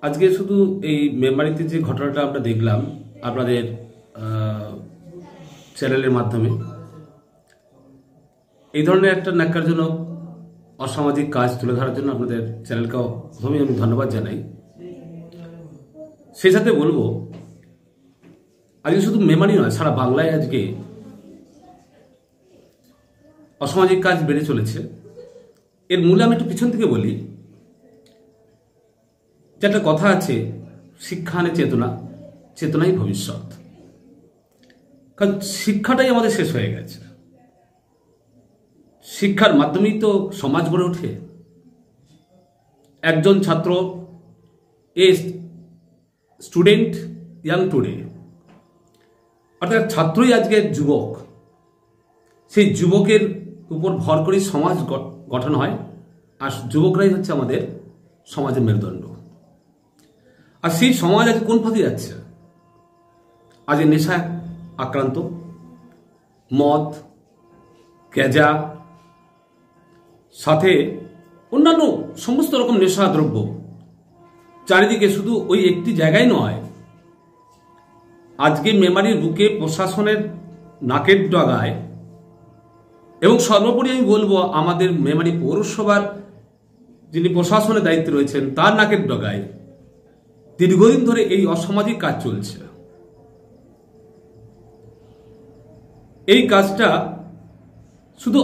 আজকে শুধু এই মেমারিতে যে ঘটনাটা আমরা দেখলাম আপনাদের চ্যানেলের মাধ্যমে, এই ধরনের একটা ন্যাক্কারজনক অসামাজিক কাজ তুলে ধরার জন্য আপনাদের চ্যানেলকেও প্রথমেই আমি ধন্যবাদ জানাই। সেই সাথে বলবো, আজকে শুধু মেমারি নয়, সারা বাংলায় আজকে অসামাজিক কাজ বেড়ে চলেছে। এর মূলে আমি একটু পিছন থেকে বলি যে একটা কথা আছে, শিক্ষা আনে চেতনা, চেতনাই ভবিষ্যৎ। কারণ শিক্ষাটাই আমাদের শেষ হয়ে গেছে। শিক্ষার মাধ্যমেই তো সমাজ গড়ে ওঠে। একজন ছাত্র, এ স্টুডেন্ট ইয়াং টুডে, অর্থাৎ ছাত্রই আজকে যুবক। সেই যুবকের উপর ভর করে সমাজ গঠন হয়, আর যুবকরাই হচ্ছে আমাদের সমাজের মেরুদণ্ড। আর সেই সমাজ আজ কোন পথে যাচ্ছে? আজ নেশা আক্রান্ত, মদ, গ্যাজা, সাথে অন্যান্য সমস্ত রকম নেশা দ্রব্য চারিদিকে। শুধু ওই একটি জায়গায় নয়, আজকে মেমারির বুকে প্রশাসনের নাকের ডগায়, এবং সর্বোপরি আমি বলবো আমাদের মেমারি পৌরসভার যিনি প্রশাসনের দায়িত্বে রয়েছেন তার নাকের ডগায় দীর্ঘদিন ধরে এই অসামাজিক কাজ চলছে। এই কাজটা শুধু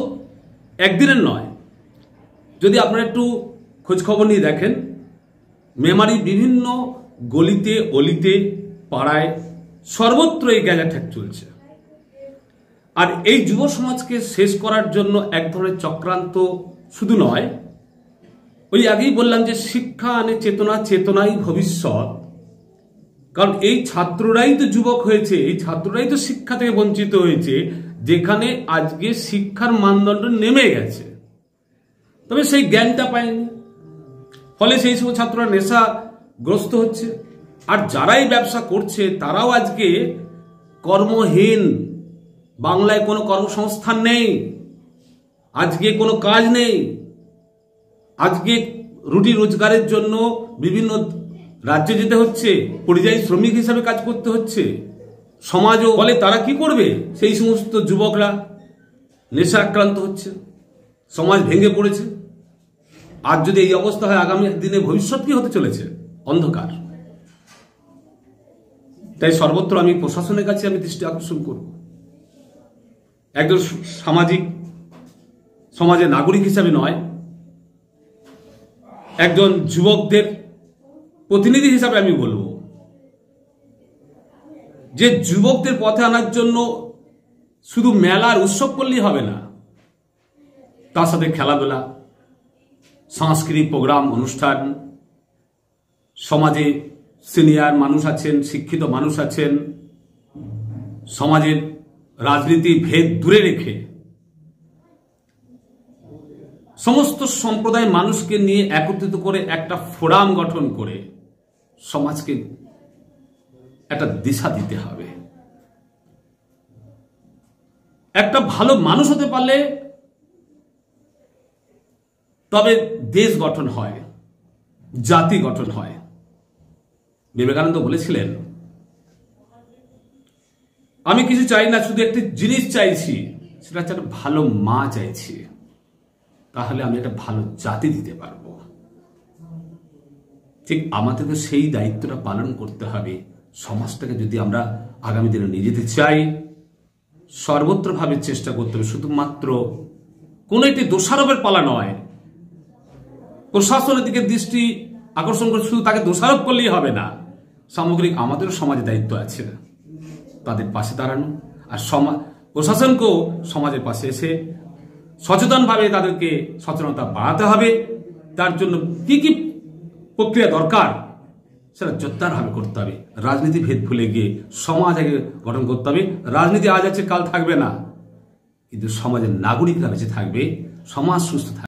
একদিনের নয়। যদি আপনারা একটু খোঁজ খবর নিয়ে দেখেন, মেমারি বিভিন্ন গলিতে অলিতে পাড়ায় সর্বত্র এই গ্যাজা ঠেক চলছে। আর এই যুব সমাজকে শেষ করার জন্য এক ধরনের চক্রান্ত শুধু নয়, ওই আগেই বললাম যে শিক্ষা আনে চেতনা, চেতনাই ভবিষ্যৎ। কারণ এই ছাত্ররাই তো যুবক হয়েছে, এই ছাত্ররাই তো শিক্ষা থেকে বঞ্চিত হয়েছে, যেখানে আজকে শিক্ষার মানদণ্ড নেমে গেছে, তবে সেই জ্ঞানটা পায়নি। ফলে সেই সব ছাত্ররা নেশাগ্রস্ত হচ্ছে। আর যারাই ব্যবসা করছে তারাও আজকে কর্মহীন। বাংলায় কোনো কর্মসংস্থান নেই, আজকে কোনো কাজ নেই। আজকে রুটি রোজগারের জন্য বিভিন্ন রাজ্যে যেতে হচ্ছে, পরিযায়ী শ্রমিক হিসাবে কাজ করতে হচ্ছে। সমাজও বলে তারা কি করবে? সেই সমস্ত যুবকরা নেশা আক্রান্ত হচ্ছে, সমাজ ভেঙে পড়েছে। আর যদি এই অবস্থা হয়, আগামী দিনে ভবিষ্যৎ কি হতে চলেছে? অন্ধকার। তাই সর্বত্র আমি প্রশাসনের কাছে আমি দৃষ্টি আকর্ষণ করব। একজন সমাজের নাগরিক হিসাবে নয়, একজন যুবকদের প্রতিনিধি হিসাবে আমি বলবো যে যুবকদের পথে আনার জন্য শুধু মেলার উৎসব করলেই হবে না, তার সাথে খেলাধুলা, সাংস্কৃতিক প্রোগ্রাম, অনুষ্ঠান। সমাজে সিনিয়র মানুষ আছেন, শিক্ষিত মানুষ আছেন, সমাজের রাজনীতি ভেদ দূরে রেখে সমস্ত সম্প্রদায়ের মানুষকে নিয়ে একত্রিত করে একটা ফোরাম গঠন করে সমাজকে একটা দিশা দিতে হবে। একটা ভালো মানুষ হতে পারলে তবে দেশ গঠন হয়, জাতি গঠন হয়। বিবেকানন্দ বলেছিলেন, আমি কিছু চাই না, শুধু একটি জিনিস চাইছি, সেটা হচ্ছে একটা ভালো মা চাইছি, তাহলে আমি একটা ভালো জাতি দিতে পারবো। ঠিক আমাদেরকে সেই দায়িত্বটা পালন করতে হবে। সমাজটাকে যদি আমরা আগামী দিনে নিয়ে যেতে চাই, সর্বত্রভাবে চেষ্টা করতে হবে। শুধুমাত্র কোন একটি দোষারোপের পালা নয়, প্রশাসনের দিকে দৃষ্টি আকর্ষণ করে শুধু তাকে দোষারোপ করলেই হবে না। সামগ্রিক আমাদেরও সমাজে দায়িত্ব আছে তাদের পাশে দাঁড়ানো, আর প্রশাসনকেও সমাজের পাশে এসে সচেতনভাবে তাদেরকে সচেতনতা বাড়াতে হবে। তার জন্য কি কি প্রক্রিয়া দরকার সেটা জোরদারভাবে করতে হবে। রাজনীতি ভেদ ভুলে গিয়ে সমাজ আগে গঠন করতে হবে। রাজনীতি আজ আছে কাল থাকবে না, কিন্তু সমাজের নাগরিকরা বেঁচে থাকবে, সমাজ সুস্থ থাকবে।